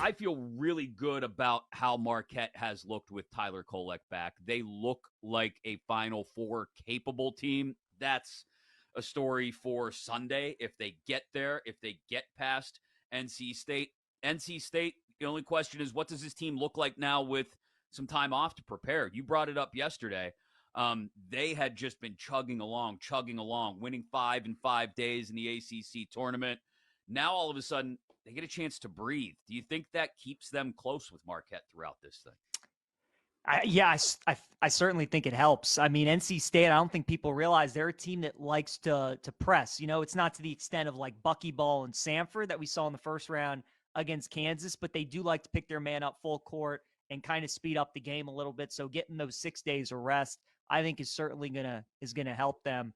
I feel really good about how Marquette has looked with Tyler Kolek back. They look like a Final Four capable team. That's a story for Sunday if they get there, if they get past NC State. NC State, the only question is, what does this team look like now with some time off to prepare? You brought it up yesterday. They had just been chugging along, winning 5 in 5 days in the ACC tournament. Now, all of a sudden, they get a chance to breathe. Do you think that keeps them close with Marquette throughout this thing? I certainly think it helps. I mean, NC State, I don't think people realize they're a team that likes to press. You know, it's not to the extent of like Buckyball and Samford that we saw in the first round against Kansas, but they do like to pick their man up full court and kind of speed up the game a little bit. So getting those 6 days of rest, I think is certainly gonna help them.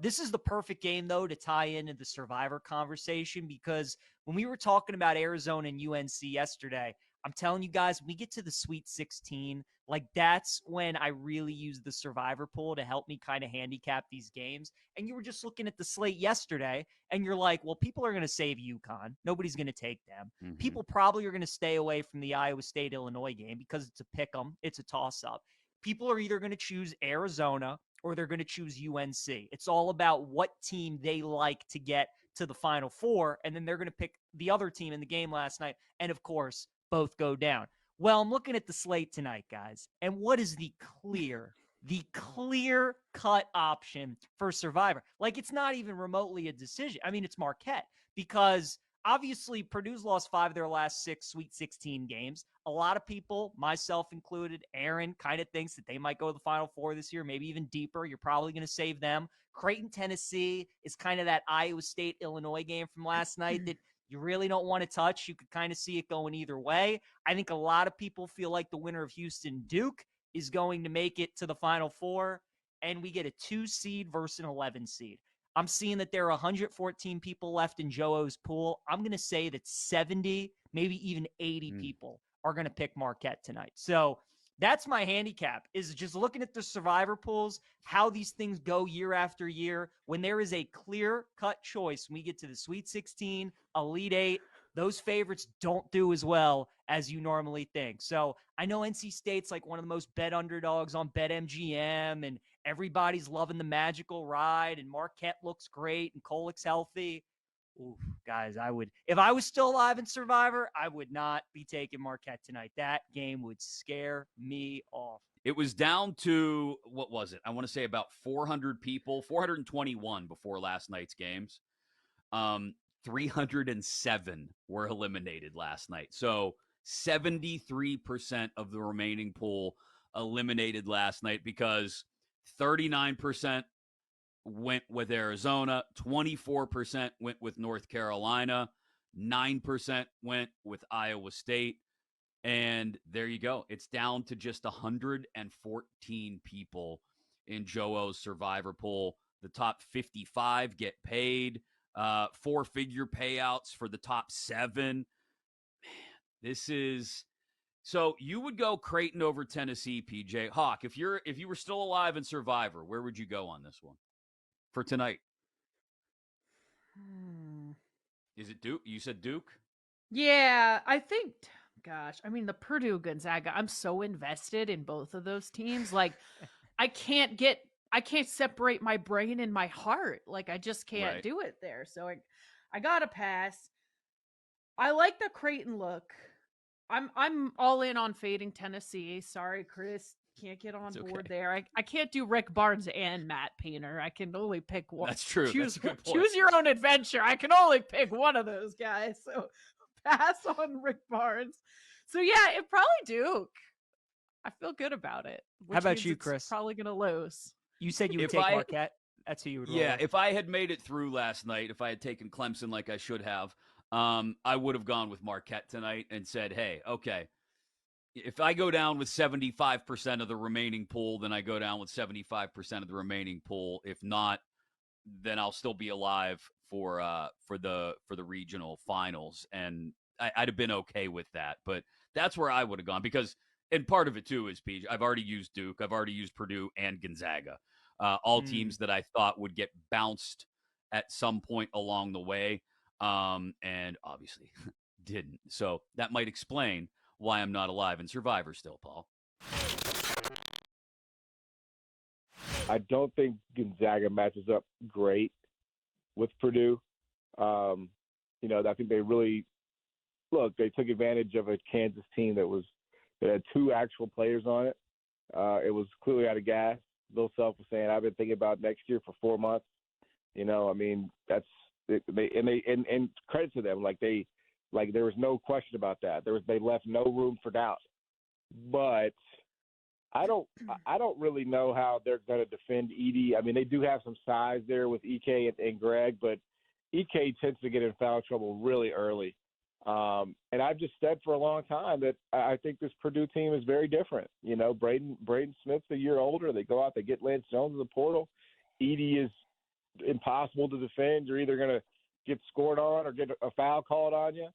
This is the perfect game, though, to tie into the survivor conversation, because when we were talking about Arizona and UNC yesterday, I'm telling you guys, when we get to the Sweet 16, like that's when I really use the survivor pool to help me kind of handicap these games. And you were just looking at the slate yesterday, and you're like, well, people are going to save UConn. Nobody's going to take them. Mm-hmm. People probably are going to stay away from the Iowa State-Illinois game because it's a pick 'em. It's a toss-up. People are either going to choose Arizona or they're going to choose UNC. It's all about what team they like to get to the Final Four, and then they're going to pick the other team in the game last night, and of course, both go down. Well, I'm looking at the slate tonight, guys, and what is the clear-cut option for Survivor? Like, it's not even remotely a decision. I mean, it's Marquette, because obviously Purdue's lost 5 of their last 6 Sweet 16 games. A lot of people, myself included, Aaron, kind of thinks that they might go to the Final Four this year, maybe even deeper. You're probably going to save them. Creighton, Tennessee is kind of that Iowa State-Illinois game from last night that you really don't want to touch. You could kind of see it going either way. I think a lot of people feel like the winner of Houston-Duke is going to make it to the Final Four, and we get a 2 seed versus an 11 seed. I'm seeing that there are 114 people left in Joe O's pool. I'm going to say that 70, maybe even 80 people are going to pick Marquette tonight. So that's my handicap, is just looking at the survivor pools, how these things go year after year. When there is a clear-cut choice, when we get to the Sweet 16, Elite 8, those favorites don't do as well as you normally think. So I know NC State's like one of the most bet underdogs on BetMGM, and everybody's loving the magical ride, and Marquette looks great, and Kolek's healthy. Ooh, guys, if I was still alive in Survivor, I would not be taking Marquette tonight. That game would scare me off. It was down to, what was it? I want to say about 400 people, 421 before last night's games. 307 were eliminated last night. So 73% of the remaining pool eliminated last night, because 39% went with Arizona, 24% went with North Carolina, 9% went with Iowa State. And there you go. It's down to just 114 people in Joe O's survivor pool. The top 55 get paid. 4-figure payouts for the top 7. Man, this is... So you would go Creighton over Tennessee, PJ. Hawk, if you were still alive in Survivor, where would you go on this one for tonight? Is it Duke? You said Duke? Yeah, I think, gosh, I mean, the Purdue Gonzaga, I'm so invested in both of those teams. Like, I can't separate my brain and my heart. Like, I just can't do it there. So I gotta pass. I like the Creighton look. I'm all in on fading Tennessee. Sorry, Chris. Can't get on board there. I can't do Rick Barnes and Matt Painter. I can only pick one. That's true. Choose, That's a good point. Choose your own adventure. I can only pick one of those guys. So pass on Rick Barnes. So yeah, it probably Duke. I feel good about it. How about you, Chris? Probably gonna lose. You said you would take Marquette. That's who you would roll. Yeah, if I had made it through last night, if I had taken Clemson like I should have, I would have gone with Marquette tonight and said, hey, okay, if I go down with 75% of the remaining pool, then I go down with 75% of the remaining pool. If not, then I'll still be alive for the regional finals, and I'd have been okay with that. But that's where I would have gone, because, and part of it too is, PJ, I've already used Duke, I've already used Purdue and Gonzaga, all teams that I thought would get bounced at some point along the way. And obviously, didn't. So that might explain why I'm not alive in Survivor still, Paul. I don't think Gonzaga matches up great with Purdue. I think they really they took advantage of a Kansas team that had 2 actual players on it. It was clearly out of gas. Bill Self was saying, "I've been thinking about next year for 4 months." That's and credit to them. There was no question about that. They left no room for doubt. But I don't really know how they're going to defend Edie. They do have some size there with EK and Greg, but EK tends to get in foul trouble really early. And I've just said for a long time that I think this Purdue team is very different. Braden Smith's a year older. They go out, they get Lance Jones in the portal. Edie is impossible to defend. You're either going to get scored on or get a foul called on you.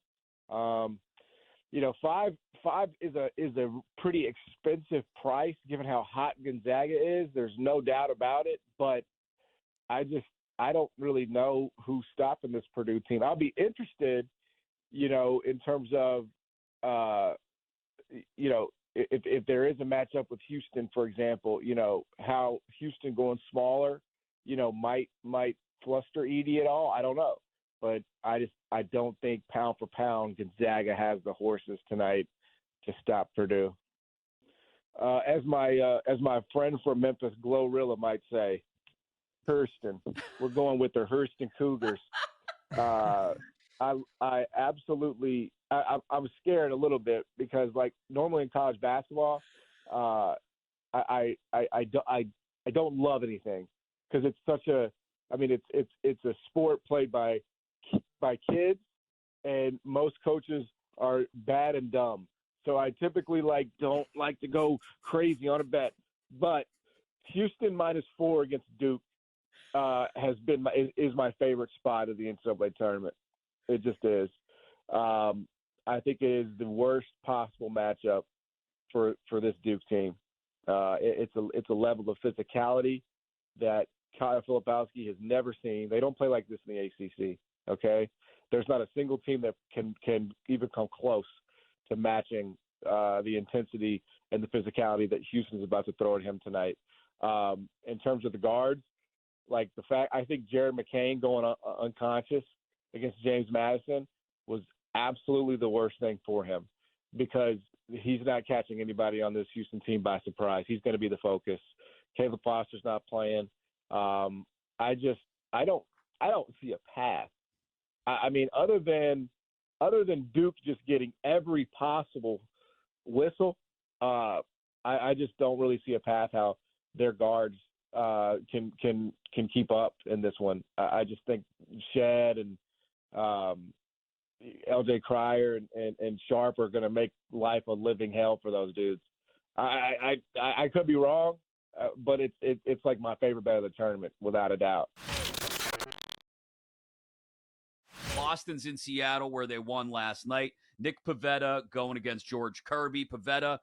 Five is a pretty expensive price given how hot Gonzaga is. There's no doubt about it, but I don't really know who's stopping this Purdue team. I'll be interested, in terms of, if there is a matchup with Houston, for example, how Houston going smaller, might fluster Edie at all. I don't know. But I don't think pound for pound Gonzaga has the horses tonight to stop Purdue. As my friend from Memphis, Glorilla, might say, Hurston. We're going with the Hurston Cougars. I absolutely I'm scared a little bit because normally in college basketball, I don't love anything because it's such a it's a sport played by kids, and most coaches are bad and dumb. So I typically don't like to go crazy on a bet. But Houston -4 against Duke is my favorite spot of the NCAA tournament. It just is. I think it is the worst possible matchup for this Duke team. It's a level of physicality that Kyle Filipowski has never seen. They don't play like this in the ACC. Okay, there's not a single team that can even come close to matching the intensity and the physicality that Houston's about to throw at him tonight. In terms of the guards, I think Jared McCain going unconscious against James Madison was absolutely the worst thing for him because he's not catching anybody on this Houston team by surprise. He's going to be the focus. Caleb Foster's not playing. I don't see a path. Other than Duke just getting every possible whistle, I just don't really see a path how their guards can keep up in this one. I just think Shed and LJ Cryer and Sharp are going to make life a living hell for those dudes. I could be wrong, but it's like my favorite bet of the tournament without a doubt. Boston's in Seattle where they won last night. Nick Pivetta going against George Kirby. Pivetta,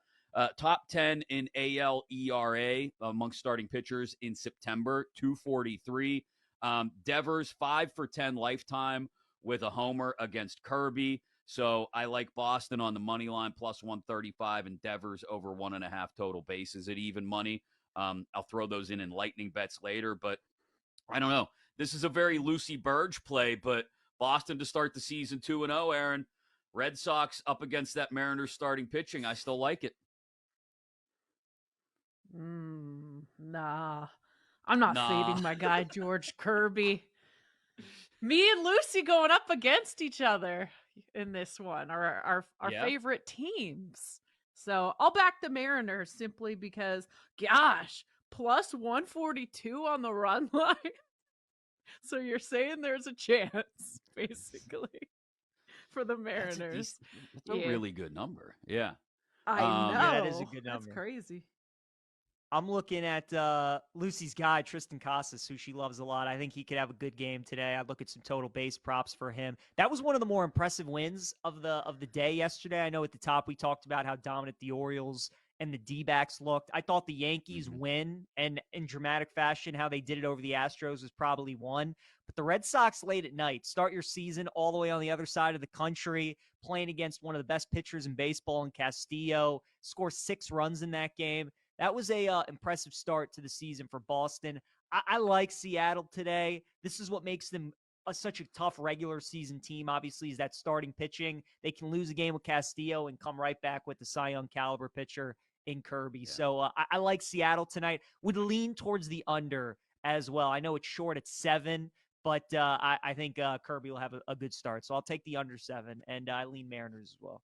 top 10 in AL ERA amongst starting pitchers in September, 243. Devers, 5 for 10 lifetime with a homer against Kirby. So I like Boston on the money line, plus 135, and Devers over 1.5 total bases at even money. I'll throw those in lightning bets later, but I don't know. This is a very Lucy Burge play, but Boston to start the season 2-0, Aaron. Red Sox up against that Mariners starting pitching. I still like it. Nah. I'm not fading my guy, George Kirby. Me and Lucy going up against each other in this one, our favorite teams. So I'll back the Mariners simply because, gosh, plus 142 on the run line. So you're saying there's a chance, basically, for the Mariners. That's a really good number. Yeah. I know. Yeah, that is a good number. That's crazy. I'm looking at Lucy's guy, Tristan Casas, who she loves a lot. I think he could have a good game today. I'd look at some total base props for him. That was one of the more impressive wins of the day yesterday. I know at the top we talked about how dominant the Orioles and the D-backs looked. I thought the Yankees win, and in dramatic fashion, how they did it over the Astros was probably one. But the Red Sox late at night, start your season all the way on the other side of the country, playing against one of the best pitchers in baseball in Castillo, score 6 runs in that game. That was a impressive start to the season for Boston. I like Seattle today. This is what makes them such a tough regular season team, obviously, is that starting pitching. They can lose a game with Castillo and come right back with the Cy Young caliber pitcher in Kirby. Yeah. So I like Seattle tonight. Would lean towards the under as well. I know it's short at 7, but I think Kirby will have a good start. So I'll take the under 7, and I lean Mariners as well.